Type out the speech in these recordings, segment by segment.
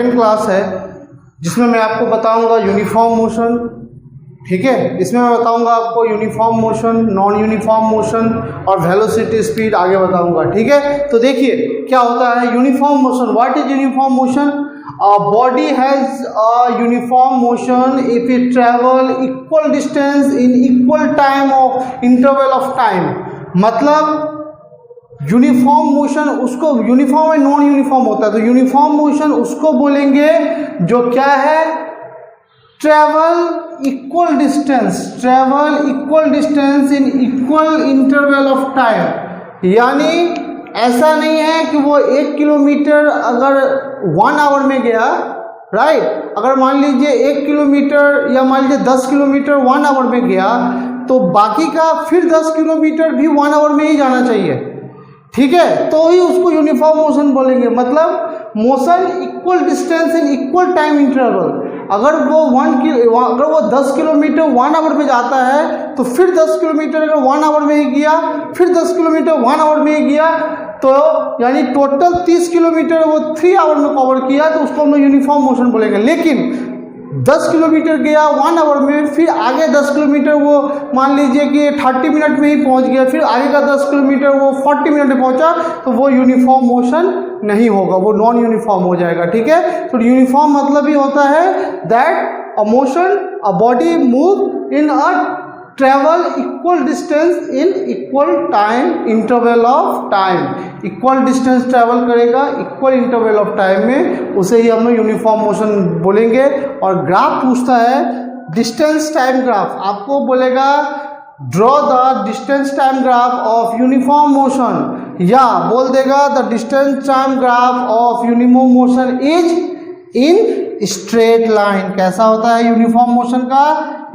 Class है जिसमें मैं आपको बताऊंगा यूनिफॉर्म मोशन। ठीक है, इसमें मैं बताऊंगा आपको uniform motion, non uniform motion और वेलोसिटी स्पीड आगे बताऊंगा। ठीक है, तो देखिए क्या होता है uniform motion. What is uniform motion? A body has a uniform motion if it travel equal distance in equal time of interval of time। मतलब यूनिफॉर्म मोशन उसको, यूनिफॉर्म एंड नॉन यूनिफॉर्म होता है, तो यूनिफॉर्म मोशन उसको बोलेंगे जो क्या है, travel equal distance in equal interval of time. यानी ऐसा नहीं है कि वो 1 किलोमीटर अगर 1 आवर में गया, राइट, अगर मान लीजिए 1 किलोमीटर या मान लीजिए 10 किलोमीटर 1 आवर में गया तो बाकी का फिर 10 किलोमीटर भी 1 आवर में ही जाना चाहिए। ठीक है, तो ही उसको यूनिफॉर्म मोशन बोलेंगे। मतलब motion equal distance in equal time interval. अगर वो 10 किलोमीटर 1 आवर में जाता है तो फिर 10 किलोमीटर अगर 1 आवर में ही गया, फिर 10 किलोमीटर 1 आवर में ही गया, तो यानी टोटल 30 किलोमीटर वो 3 आवर में कवर किया, तो उसको हम लोग यूनिफॉर्म मोशन बोलेंगे। लेकिन 10 किलोमीटर गया 1 आवर में, फिर आगे 10 किलोमीटर वो मान लीजिए कि 30 मिनट में ही पहुंच गया, फिर आगे का 10 किलोमीटर वो 40 मिनट में पहुंचा, तो वो यूनिफॉर्म मोशन नहीं होगा, वो नॉन यूनिफॉर्म हो जाएगा। ठीक है, तो यूनिफॉर्म मतलब ही होता है that a motion, a body move in a travel equal distance in equal time interval of time. Equal distance travel करेगा इक्वल इंटरवल ऑफ टाइम में, उसे ही हम लोग यूनिफॉर्म मोशन बोलेंगे। और ग्राफ पूछता है डिस्टेंस टाइम ग्राफ, आपको बोलेगा draw the distance time graph of uniform motion, या बोल देगा the distance time graph of uniform motion is in straight line. कैसा होता है यूनिफॉर्म मोशन का?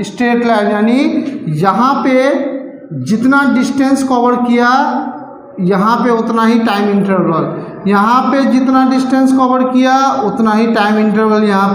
स्ट्रेट लाइन, यानी यहाँ पे जितना डिस्टेंस कवर किया यहाँ पे उतना ही टाइम इंटरवल, यहाँ पे जितना डिस्टेंस कवर किया उतना ही टाइम इंटरवल, यहाँ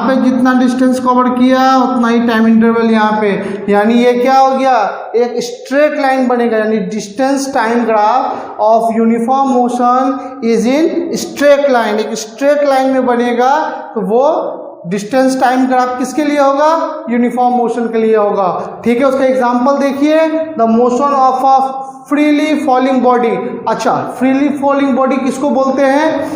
पे जितना डिस्टेंस कवर किया उतना ही टाइम इंटरवल यहाँ पे। यानी ये क्या हो गया, एक स्ट्रेट लाइन बनेगा। यानी distance time graph of uniform motion is in straight line, एक स्ट्रेट लाइन में बनेगा। तो वो डिस्टेंस टाइम ग्राफ किसके लिए होगा? यूनिफॉर्म मोशन के लिए होगा। ठीक है, उसका एग्जांपल देखिए, the motion of a freely falling body. अच्छा, फ्रीली फॉलिंग बॉडी किसको बोलते हैं?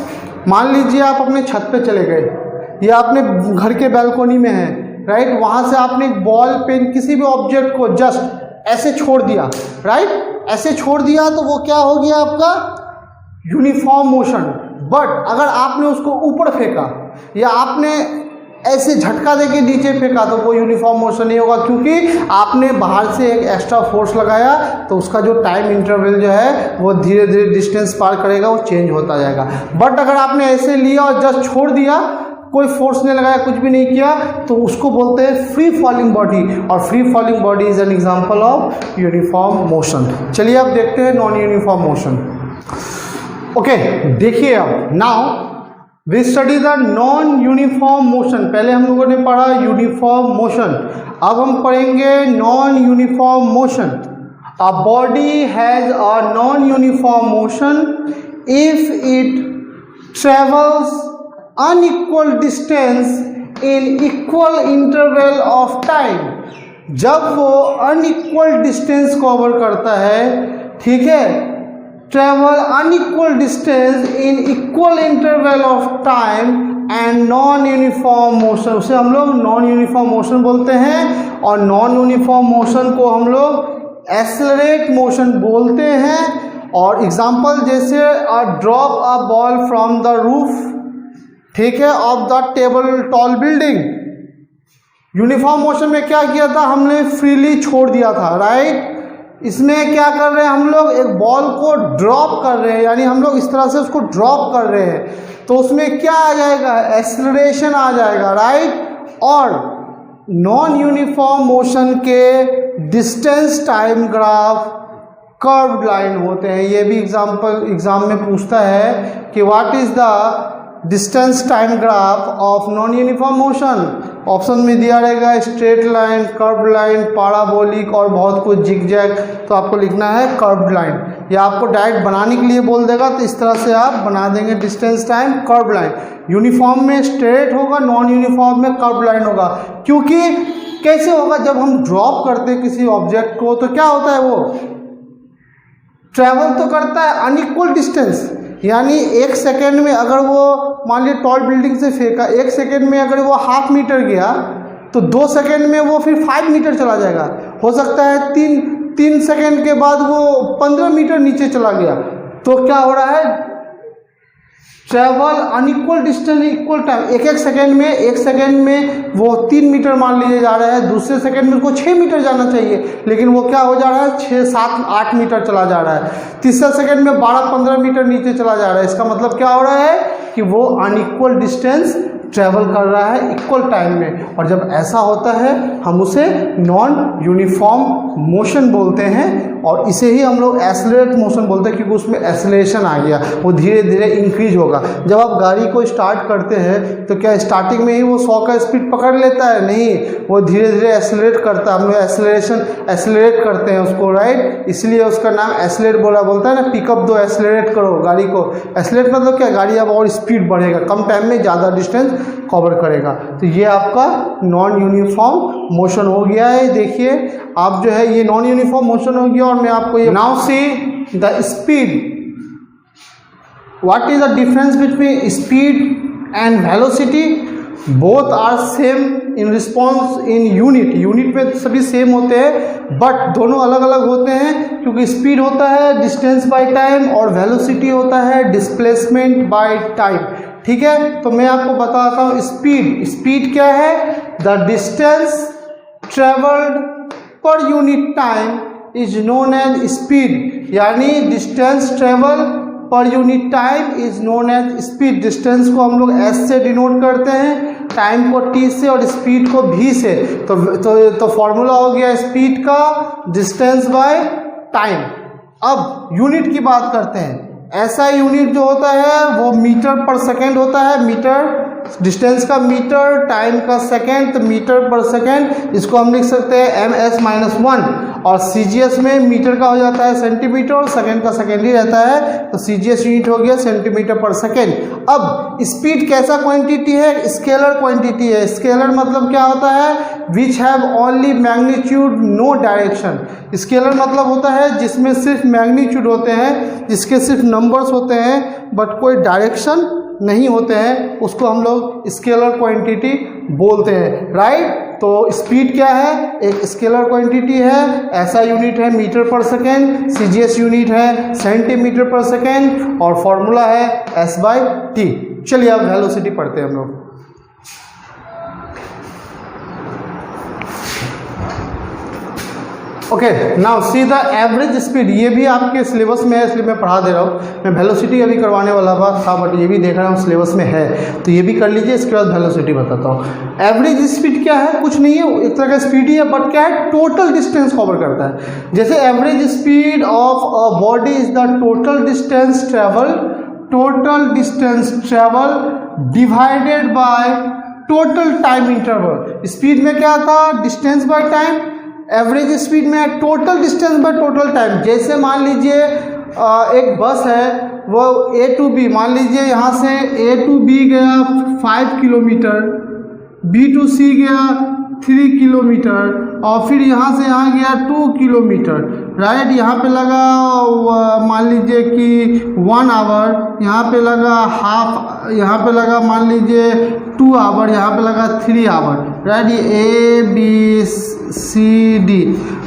मान लीजिए आप अपने छत पे चले गए या अपने घर के बालकनी में हैं, राइट, वहां से आपने एक बॉल पेन किसी भी ऑब्जेक्ट को जस्ट ऐसे छोड़ दिया, राइट, ऐसे छोड़ दिया, तो वो क्या हो गया आपका? Uniform motion. बट अगर आपने उसको ऊपर फेंका या आपने ऐसे झटका देके नीचे फेंका तो वो यूनिफॉर्म मोशन नहीं होगा, क्योंकि आपने बाहर से एक एक्स्ट्रा फोर्स लगाया, तो उसका जो टाइम इंटरवल जो है वो धीरे धीरे डिस्टेंस पार करेगा, वो चेंज होता जाएगा। बट अगर आपने ऐसे लिया और जस्ट छोड़ दिया, कोई फोर्स नहीं लगाया, कुछ भी नहीं किया, तो उसको बोलते हैं फ्री फॉलिंग बॉडी। और free falling body is an example of uniform motion. चलिए अब देखते हैं नॉन यूनिफॉर्म मोशन। ओके, देखिए अब now we study the non uniform motion. पहले हम लोगों ने पढ़ा यूनिफॉर्म मोशन, अब हम पढ़ेंगे non uniform motion. A body has a non uniform motion if it travels unequal distance in equal interval of time. जब वो अनइक्वल डिस्टेंस कवर करता है, ठीक है, travel unequal distance in equal interval of time and non uniform motion, उसे हम लोग non uniform motion बोलते हैं। और नॉन यूनिफॉर्म मोशन को हम लोग एक्सेलरेट मोशन बोलते हैं। और एग्जांपल जैसे a drop a ball from the roof, ठीक है, of the table tall building. Uniform motion में क्या किया था, हमने फ्रीली छोड़ दिया था, राइट। इसमें क्या कर रहे हैं हम लोग, एक बॉल को ड्रॉप कर रहे हैं, यानी हम लोग इस तरह से उसको ड्रॉप कर रहे हैं, तो उसमें क्या आ जाएगा, एक्सेलरेशन आ जाएगा, राइट। और नॉन यूनिफॉर्म मोशन के distance time graph curved line होते हैं। ये भी एग्जाम में पूछता है कि what is the distance time graph of non uniform motion. Option में दिया रहेगा straight line, curved line, parabolic और बहुत कुछ जिगजैग, तो आपको लिखना है कर्व्ड लाइन। या आपको डायरेक्ट बनाने के लिए बोल देगा तो इस तरह से आप बना देंगे distance time curve line. Uniform में स्ट्रेट होगा, नॉन यूनिफॉर्म में कर्व लाइन होगा। क्योंकि कैसे होगा, जब हम ड्रॉप करते हैं किसी ऑब्जेक्ट को तो क्या होता है, वो ट्रैवल तो करता है अनइक्वल डिस्टेंस। यानी 1 सेकेंड में अगर वो मान लीजिए टॉल बिल्डिंग से फेंका, 1 सेकेंड में अगर वो 0.5 मीटर गया तो 2 सेकेंड में वो फिर 5 मीटर चला जाएगा। हो सकता है 3 सेकेंड के बाद वो 15 मीटर नीचे चला गया। तो क्या हो रहा है, travel unequal distance equal time. एक सेकेंड में वो 3 मीटर मान लीजिए जा रहा है, दूसरे सेकेंड में उसको 6 मीटर जाना चाहिए, लेकिन वो क्या हो जा रहा है 6, 7, 8 मीटर चला जा रहा है। तीसरा सेकेंड में 12-15 मीटर नीचे चला जा रहा है। इसका मतलब क्या हो रहा है कि वो अनइक्वल डिस्टेंस ट्रैवल कर रहा है इक्वल टाइम में। और जब ऐसा होता है हम उसे नॉन यूनिफॉर्म मोशन बोलते हैं, और इसे ही हम लोग एक्सेलरेट मोशन बोलते हैं, क्योंकि उसमें एक्सेलरेशन आ गया, वो धीरे धीरे इंक्रीज होगा। जब आप गाड़ी को स्टार्ट करते हैं तो क्या स्टार्टिंग में ही वो 100 का स्पीड पकड़ लेता है? नहीं, वो धीरे धीरे एक्सेलरेट करता है। हम लोग एक्सेलरेट करते हैं उसको, राइट, इसलिए उसका नाम एक्सेलरेट बोलता है ना, पिकअप दो, एक्सेलरेट करो गाड़ी को। एक्सेलरेट मतलब क्या, गाड़ी अब और स्पीड बढ़ेगा, कम टाइम में ज़्यादा डिस्टेंस कवर करेगा। तो ये आपका नॉन यूनिफॉर्म मोशन हो गया है। देखिए आप जो है ये नॉन यूनिफॉर्म मोशन हो गया। और मैं आपको ये now see the speed, what is the difference between speed and velocity? Both are same in response in unit में सभी सेम होते हैं, बट दोनों अलग अलग होते हैं, क्योंकि स्पीड होता है डिस्टेंस बाय टाइम और वेलोसिटी होता है डिस्प्लेसमेंट बाय टाइम। ठीक है, तो मैं आपको बताता हूँ स्पीड क्या है, the distance travelled per unit time is known as speed. यानी distance travel per unit time is known as speed. Distance को हम लोग एस से डिनोट करते हैं, टाइम को टी से और स्पीड को भी से। तो फॉर्मूला हो गया स्पीड का डिस्टेंस बाय टाइम। अब यूनिट की बात करते हैं। ऐसा यूनिट जो होता है वो मीटर पर सेकेंड होता है। मीटर, डिस्टेंस का मीटर, टाइम का सेकेंड, तो मीटर पर सेकेंड, इसको हम लिख सकते हैं ms-1। और CGS में मीटर का हो जाता है सेंटीमीटर और सेकेंड का सेकेंड ही रहता है, तो CGS यूनिट हो गया सेंटीमीटर पर सेकेंड। अब स्पीड कैसा क्वांटिटी है? स्केलर क्वांटिटी है। स्केलर मतलब क्या होता है? Which have only magnitude no direction. Scalar मतलब होता है जिसमें सिर्फ मैग्नीट्यूड होते हैं, जिसके सिर्फ नंबर्स होते हैं बट कोई डायरेक्शन नहीं होते हैं, उसको हम लोग स्केलर क्वांटिटी बोलते हैं, राइट। तो स्पीड क्या है? एक स्केलर क्वांटिटी है, ऐसा यूनिट है metre per second, CGS unit है सेंटीमीटर पर सेकेंड, और फॉर्मूला है S/T। चलिए अब वेलोसिटी पढ़ते हैं हम लोग। Okay, now see the average speed. ये भी आपके सिलेबस में है, इसलिए मैं पढ़ा दे रहा हूँ। मैं वेलोसिटी अभी करवाने वाला था बट ये भी देख रहा हूँ सिलेबस में है, तो ये भी कर लीजिए। इसके बाद वेलोसिटी बताता हूँ। एवरेज स्पीड क्या है? कुछ नहीं है, एक तरह का स्पीड ही है, बट क्या है? टोटल डिस्टेंस कवर करता है। जैसे average speed of a body is the total distance travel divided by total time interval. Speed में क्या था? Distance by time. Average speed में total distance by total time. जैसे मान लीजिए एक बस है, वो A to B, मान लीजिए यहाँ से A to B गया 5 किलोमीटर, B to C गया 3 किलोमीटर, और फिर यहाँ से यहाँ गया 2 किलोमीटर, राइट। यहाँ पे लगा मान लीजिए कि 1 आवर, यहाँ पे लगा हाफ, यहाँ पे लगा मान लीजिए 2 आवर, यहाँ पे लगा 3 आवर, राइट। ये A B C D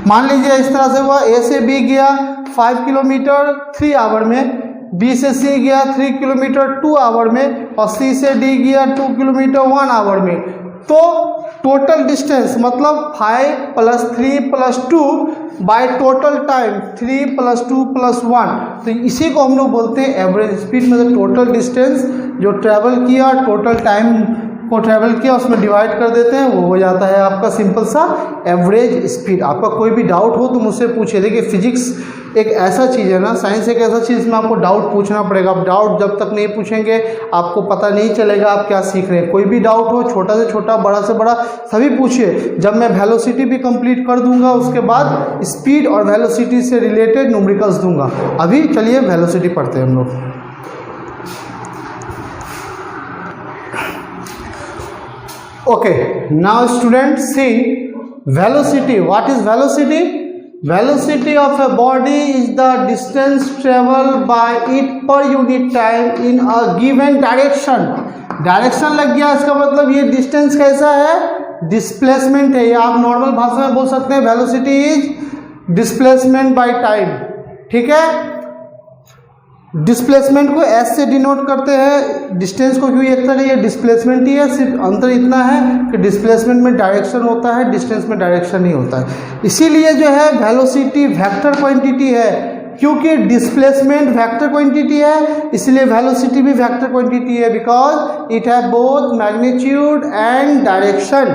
मान लीजिए इस तरह से हुआ। A से B गया 5 किलोमीटर 3 आवर में, B से C गया 3 किलोमीटर 2 आवर में, और C से D गया 2 किलोमीटर 1 आवर में। तो टोटल डिस्टेंस मतलब 5 + 3 + 2 बाय टोटल टाइम 3 + 2 + 1। तो इसी को हम लोग बोलते हैं एवरेज स्पीड। मतलब टोटल डिस्टेंस जो ट्रैवल किया, टोटल टाइम को ट्रैवल किया उसमें डिवाइड कर देते हैं, वो हो जाता है आपका सिंपल सा एवरेज स्पीड। आपका कोई भी डाउट हो तो मुझसे पूछिए। देखिए फिजिक्स एक ऐसा चीज़ है ना, साइंस एक ऐसा चीज़ में आपको डाउट पूछना पड़ेगा। आप डाउट जब तक नहीं पूछेंगे आपको पता नहीं चलेगा आप क्या सीख रहे हैं। कोई भी डाउट हो, छोटा से छोटा बड़ा से बड़ा, सभी पूछिए। जब मैं वेलोसिटी भी कंप्लीट कर दूंगा उसके बाद स्पीड और वेलोसिटी से रिलेटेड न्यूमेरिकल्स दूंगा। अभी चलिए वेलोसिटी पढ़ते हैं हम लोग। Okay, now students see velocity. What is velocity? Velocity of a body is the distance traveled by it per unit time in a given direction. Direction लग गया, इसका मतलब ये डिस्टेंस कैसा है, डिस्प्लेसमेंट है। ये आप नॉर्मल भाषा में बोल सकते हैं velocity is displacement by time. ठीक है, डिस्प्लेसमेंट को एस से डिनोट करते हैं, डिस्टेंस को क्यों एक तरह ये डिस्प्लेसमेंट ही है। सिर्फ अंतर इतना है कि डिस्प्लेसमेंट में डायरेक्शन होता है, डिस्टेंस में डायरेक्शन नहीं होता है। इसीलिए जो है वेलोसिटी वेक्टर क्वांटिटी है, क्योंकि डिस्प्लेसमेंट वेक्टर क्वांटिटी है इसलिए वेलोसिटी भी वेक्टर क्वांटिटी है, because it have both magnitude and direction.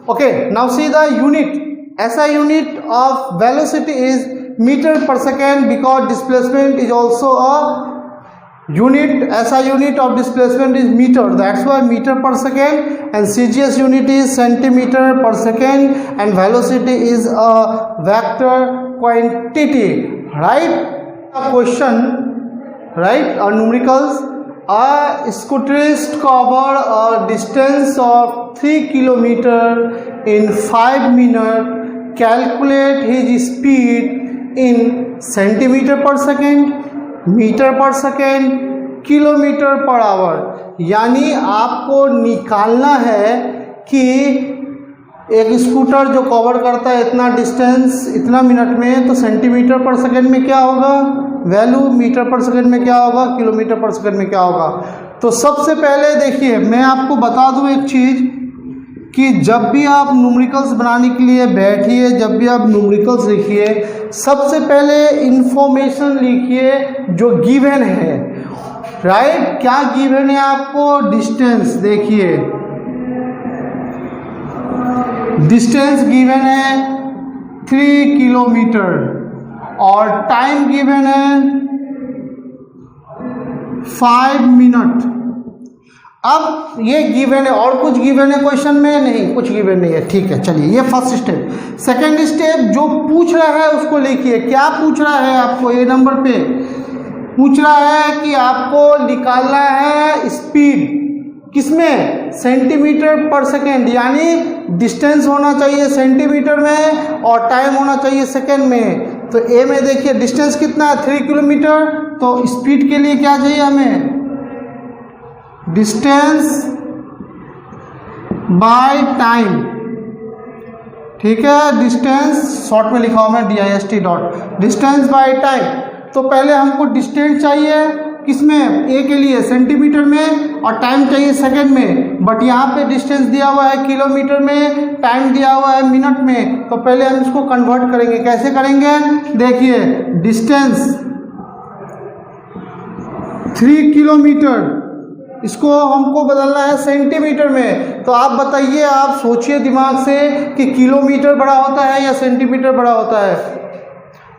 Okay, now see the unit. SI unit of velocity is metre per second, because displacement is also a unit. SI unit of displacement is metre, that's why metre per second. And CGS unit is centimetre per second and velocity is a vector quantity. Right question, right, और numericals. A scooterist cover a distance of 3 kilometer in 5 minutes. Calculate his speed in centimeter per second, metre per second, kilometre per hour. यानी आपको निकालना है कि एक scooter जो cover करता है इतना डिस्टेंस इतना मिनट में, तो सेंटीमीटर पर सेकेंड में क्या होगा वैल्यू, मीटर पर सेकेंड में क्या होगा, किलोमीटर पर सेकेंड में क्या होगा। तो सबसे पहले देखिए मैं आपको बता दूं एक चीज़ कि जब भी आप न्यूमेरिकल्स बनाने के लिए बैठिए, जब भी आप न्यूमेरिकल्स लिखिए, सबसे पहले इंफॉर्मेशन लिखिए जो गिवन है। राइट, क्या गिवन है आपको, डिस्टेंस। देखिए डिस्टेंस गिवन है 3 किलोमीटर और टाइम गिवन है 5 मिनट। अब ये गिवन है और कुछ गिवन है क्वेश्चन में, नहीं कुछ गिवन नहीं है। ठीक है, चलिए ये फर्स्ट स्टेप। सेकंड स्टेप, जो पूछ रहा है उसको लिखिए। क्या पूछ रहा है आपको, ये नंबर पे पूछ रहा है कि आपको निकालना है स्पीड किसमें, सेंटीमीटर पर सेकेंड। यानी डिस्टेंस होना चाहिए सेंटीमीटर में और टाइम होना चाहिए सेकेंड में। तो ए में देखिए डिस्टेंस कितना है 3 किलोमीटर, तो स्पीड के लिए क्या चाहिए हमें, डिस्टेंस बाय टाइम। ठीक है, डिस्टेंस शॉर्ट में लिखा हुआ मैं DIST dot, distance by time. तो पहले हमको डिस्टेंस चाहिए किसमें, ए के लिए सेंटीमीटर में और टाइम चाहिए सेकंड में। बट यहाँ पे डिस्टेंस दिया हुआ है किलोमीटर में, टाइम दिया हुआ है मिनट में। तो पहले हम इसको कन्वर्ट करेंगे। कैसे करेंगे, देखिए डिस्टेंस 3 किलोमीटर, इसको हमको बदलना है सेंटीमीटर में। तो आप बताइए, आप सोचिए दिमाग से कि किलोमीटर बड़ा होता है या सेंटीमीटर बड़ा होता है।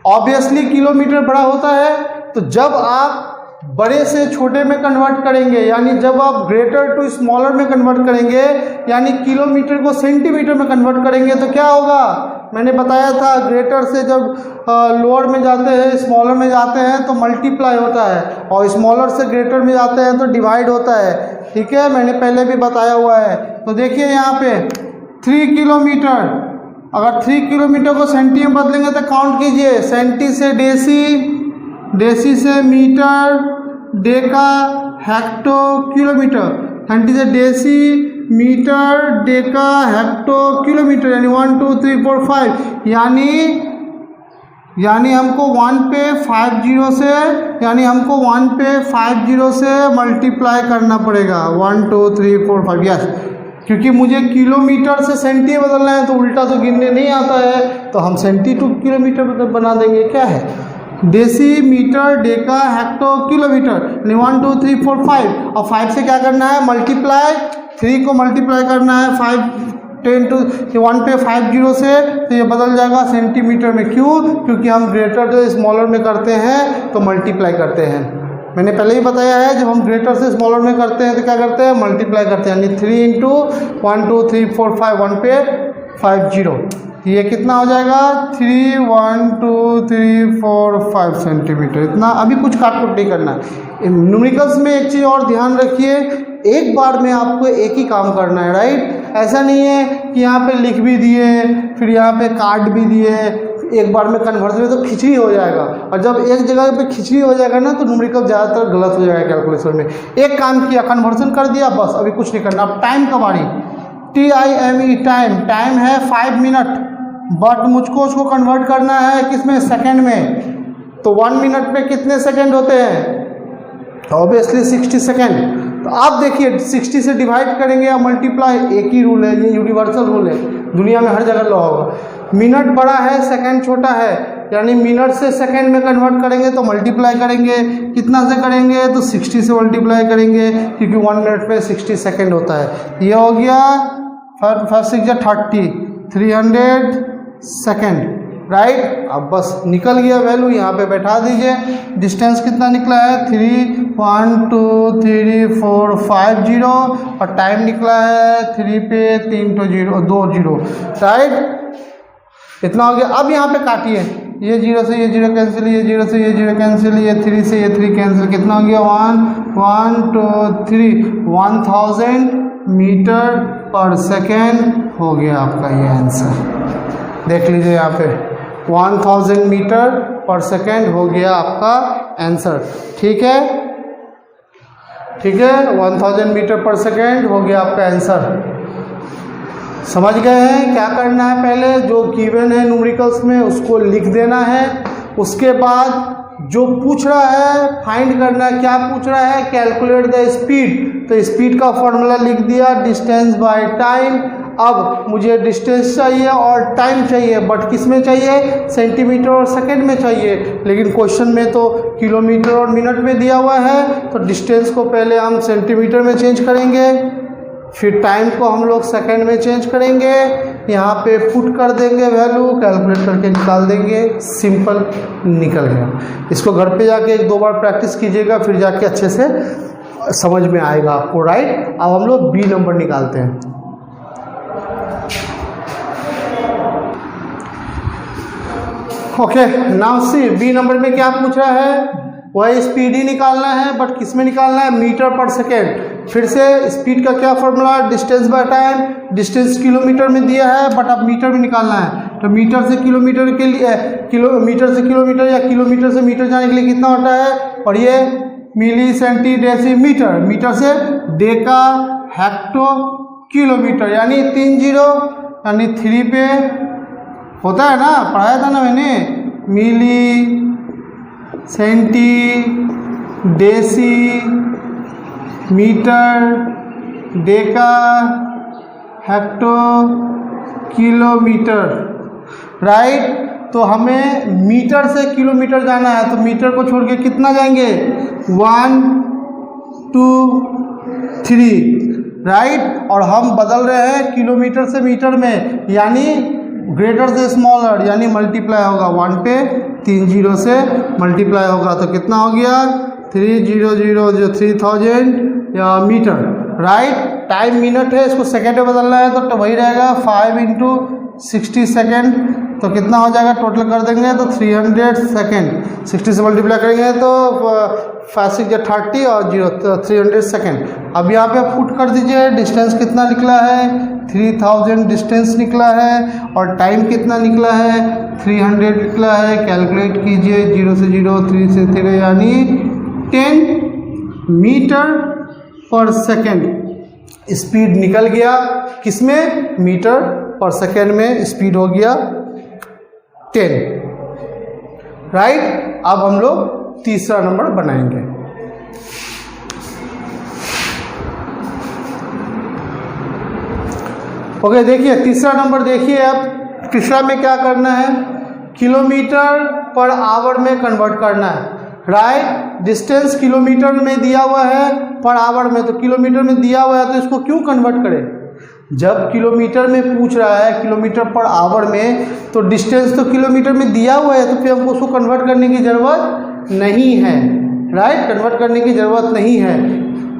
ऑब्वियसली किलोमीटर बड़ा होता है। तो जब आप बड़े से छोटे में कन्वर्ट करेंगे, यानी जब आप ग्रेटर टू स्मॉलर में कन्वर्ट करेंगे, यानी किलोमीटर को सेंटीमीटर में कन्वर्ट करेंगे, तो क्या होगा, मैंने बताया था ग्रेटर से जब लोअर में जाते हैं स्मॉलर में जाते हैं तो मल्टीप्लाई होता है, और स्मॉलर से ग्रेटर में जाते हैं तो डिवाइड होता है। ठीक है, मैंने पहले भी बताया हुआ है। तो देखिए यहाँ पे 3 किलोमीटर, अगर 3 किलोमीटर को सेंटी में बदलेंगे तो काउंट कीजिए, सेंटी से डेसी, डेसी से metre, deca, hecto, kilometre, centi से deci, metre, deca, hecto, kilometre, यानी 1 2 3 4 5। यानी हमको 1 पे 50 से, यानी हमको 1 पे 50 से मल्टीप्लाई करना पड़ेगा। 1 2 3 4 5, यस, क्योंकि मुझे किलोमीटर से सेंटी बदलना है तो उल्टा तो गिनने नहीं आता है, तो हम सेंटी टू किलोमीटर बना देंगे। क्या है, डेसीमीटर, डेका, हेक्टो, किलोमीटर, 1 2 3 4 5। और 5 से क्या करना है, मल्टीप्लाई, 3 को मल्टीप्लाई करना है 5 10 टू 1 पे 5 जीरो से, तो ये बदल जाएगा सेंटीमीटर में। क्यों? क्योंकि हम ग्रेटर से स्मॉलर में करते हैं तो मल्टीप्लाई करते हैं। मैंने पहले ही बताया है, जब हम ग्रेटर से स्मॉलर में करते हैं तो क्या करते हैं, मल्टीप्लाई करते हैं। यानी 3 इंटू 1 2 3 4 5, 1 पे 5 जीरो, ये कितना हो जाएगा 3 1 2 3 4 5 सेंटीमीटर। इतना अभी कुछ काट-कुट नहीं करना है। न्यूमेरिकल्स में एक चीज़ और ध्यान रखिए, एक बार में आपको एक ही काम करना है, राइट। ऐसा नहीं है कि यहाँ पे लिख भी दिए फिर यहाँ पे काट भी दिए, एक बार में कन्वर्जन में तो खिचड़ी हो जाएगा। और जब एक जगह पे खिचड़ी हो जाएगा ना तो न्यूमेरिकल ज़्यादातर गलत हो जाएगा कैलकुलेशन में। एक काम किया, कन्वर्जन कर दिया, बस अभी कुछ नहीं करना। अब टाइम का बारी, TIME टाइम, टाइम है 5 मिनट, बट मुझको उसको कन्वर्ट करना है किसमें, सेकंड में। तो 1 मिनट में कितने सेकंड होते हैं, ऑब्वियसली 60 सेकंड। तो आप देखिए 60 से डिवाइड करेंगे या मल्टीप्लाई, एक ही रूल है, ये यूनिवर्सल रूल है, दुनिया में हर जगह लॉ होगा। मिनट बड़ा है, सेकंड छोटा है, यानी मिनट से सेकंड में कन्वर्ट करेंगे तो मल्टीप्लाई करेंगे, कितना से करेंगे तो 60 से मल्टीप्लाई करेंगे, क्योंकि 1 मिनट में 60 सेकंड होता है। ये हो गया 5 6 30, 300 सेकंड, राइट। अब बस निकल गया वैल्यू, यहाँ पे बैठा दीजिए। डिस्टेंस कितना निकला है, 3 1 2 3 4 5 जीरो, और टाइम निकला है 3 पे 3 2 0, राइट। इतना हो गया। अब यहाँ पे काटिए, ये जीरो से ये जीरो कैंसिल, ये जीरो से ये जीरो कैंसिल, ये 3 से ये 3 कैंसिल, कितना हो गया 1 1 2 3 1000 मीटर पर सेकेंड हो गया आपका ये आंसर। देख लीजिए यहाँ पे 1000 मीटर पर सेकेंड हो गया आपका आंसर। ठीक है, ठीक है, 1000 मीटर पर सेकेंड हो गया आपका आंसर। समझ गए हैं क्या करना है, पहले जो गिवन है न्यूमेरिकल्स में उसको लिख देना है, उसके बाद जो पूछ रहा है फाइंड करना है। क्या पूछ रहा है, कैलकुलेट द स्पीड, तो स्पीड का फॉर्मूला लिख दिया, डिस्टेंस बाय टाइम। अब मुझे डिस्टेंस चाहिए और टाइम चाहिए, बट किस में चाहिए, सेंटीमीटर और सेकंड में चाहिए, लेकिन क्वेश्चन में तो किलोमीटर और मिनट में दिया हुआ है। तो डिस्टेंस को पहले हम सेंटीमीटर में चेंज करेंगे, फिर टाइम को हम लोग सेकंड में चेंज करेंगे, यहाँ पे पुट कर देंगे वैल्यू, कैलकुलेट करके निकाल देंगे, सिंपल निकल गया। इसको घर पे जाके 1-2 बार प्रैक्टिस कीजिएगा, फिर जाके अच्छे से समझ में आएगा आपको, राइट। अब हम लोग बी नंबर निकालते हैं। Okay, now see B number में क्या पूछ रहा है, वही स्पीड ही निकालना है, बट किस में निकालना है, मीटर पर सेकेंड। फिर से स्पीड का क्या formula, distance by time. Distance kilometre में दिया है, बट अब मीटर में निकालना है। तो मीटर से किलोमीटर के लिए, किलोमीटर से किलोमीटर या किलोमीटर से मीटर जाने के लिए कितना होता है, और ये मिली सेंटी डेसीमीटर, मीटर से डेका हेक्टो किलोमीटर, यानी 3 जीरो, यानी 3 पे होता है ना, पढ़ाया था ना मैंने, milli centi deci metre deca hecto kilometre, right. तो हमें मीटर से किलोमीटर जाना है, तो मीटर को छोड़ के कितना जाएंगे, 1 2 3, राइट। और हम बदल रहे हैं किलोमीटर से मीटर में, यानी ग्रेटर से स्मॉलर, यानी मल्टीप्लाई होगा, 1 पे 3 जीरो से मल्टीप्लाई होगा, तो कितना हो गया 3000 3000 मीटर, राइट। टाइम मिनट है, इसको सेकेंड में बदलना है, तो वही रहेगा 5 इंटू 60 सेकेंड, तो कितना हो जाएगा, टोटल कर देंगे तो 300 सेकेंड। 60 से मल्टीप्लाई करेंगे तो 5 6 30 और 0, तो 300 सेकेंड। अब यहाँ पे पुट कर दीजिए, डिस्टेंस कितना निकला है, 3000 डिस्टेंस निकला है, और टाइम कितना निकला है, 300 निकला है। कैलकुलेट कीजिए, 0 से 0 3 से 3, यानी 10 मीटर पर सेकेंड स्पीड निकल गया। किसमें, मीटर पर सेकेंड में स्पीड हो गया 10, राइट। अब हम लोग तीसरा नंबर बनाएंगे। ओके, देखिए तीसरा नंबर देखिए। अब तीसरा में क्या करना है, किलोमीटर पर आवर में कन्वर्ट करना है, राइट। डिस्टेंस किलोमीटर में दिया हुआ है पर आवर में, तो किलोमीटर में दिया हुआ है तो इसको क्यों कन्वर्ट करें। जब किलोमीटर में पूछ रहा है, किलोमीटर पर आवर में, तो डिस्टेंस तो किलोमीटर में दिया हुआ है, तो फिर हमको उसको कन्वर्ट करने की ज़रूरत नहीं है, राइट। कन्वर्ट करने की ज़रूरत नहीं है,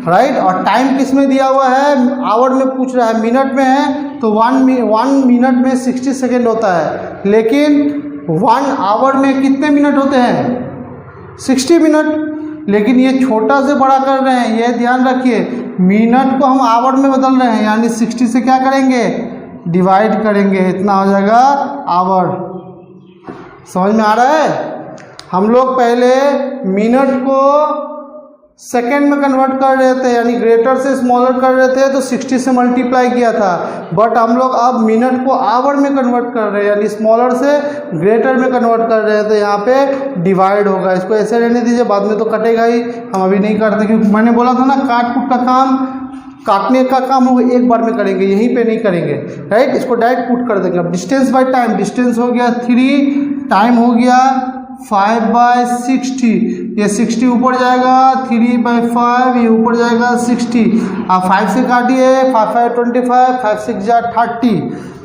राइट। और टाइम किस में दिया हुआ है, आवर में पूछ रहा है, मिनट में है तो 1 मिनट में 60 सेकेंड होता है, लेकिन 1 आवर में कितने मिनट होते हैं, 60 मिनट। लेकिन ये छोटा से बड़ा कर रहे हैं, ये ध्यान रखिए, मिनट को हम आवर में बदल रहे हैं, यानी 60 से क्या करेंगे, डिवाइड करेंगे, इतना हो जाएगा आवर। समझ में आ रहा है। हम लोग पहले मिनट को सेकेंड में कन्वर्ट कर रहे थे, यानी ग्रेटर से स्मॉलर कर रहे थे तो 60 से मल्टीप्लाई किया था, बट हम लोग अब मिनट को आवर में कन्वर्ट कर रहे हैं, यानी स्मॉलर से ग्रेटर में कन्वर्ट कर रहे हैं, तो यहाँ पे डिवाइड होगा। इसको ऐसे रहने दीजिए, बाद में तो कटेगा ही, हम अभी नहीं करते, क्योंकि मैंने बोला था ना काट कूट का काम, काटने का काम होगा एक बार में करेंगे, यहीं पे नहीं करेंगे, राइट। इसको डायरेक्ट पुट कर देंगे। अब डिस्टेंस बाय टाइम, डिस्टेंस हो गया 3, टाइम हो गया 5/60, ये 60 ऊपर जाएगा, 3/5 ये ऊपर जाएगा 60। आप 5 से काटिए, 5 5 25, 5 6 जा 30,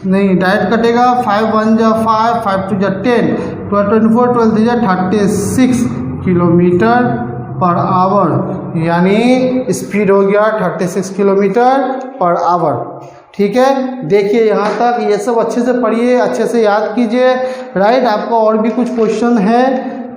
नहीं डायरेक्ट कटेगा, 5 1 जा 5, 5 2 जा 10, 12 24, 12 3 जा 36 किलोमीटर पर आवर, यानी स्पीड हो गया 36 किलोमीटर पर आवर। ठीक है, देखिए यहाँ तक, ये सब अच्छे से पढ़िए, अच्छे से याद कीजिए, राइट। आपको और भी कुछ क्वेश्चन है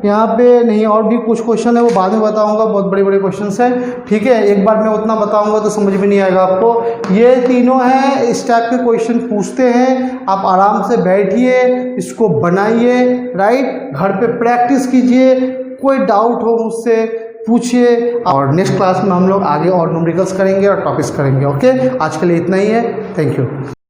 यहाँ पे, नहीं और भी कुछ क्वेश्चन है वो बाद में बताऊंगा, बहुत बड़े बड़े क्वेश्चन हैं, ठीक है। एक बार मैं उतना बताऊंगा तो समझ में नहीं आएगा आपको। ये तीनों हैं, इस टाइप के क्वेश्चन पूछते हैं, आप आराम से बैठिए, इसको बनाइए, राइट। घर पे प्रैक्टिस कीजिए, कोई डाउट हो मुझसे पूछिए, और नेक्स्ट क्लास में हम लोग आगे और न्यूमेरिकल्स करेंगे और टॉपिक्स करेंगे। ओके, आज के लिए इतना ही है, थैंक यू।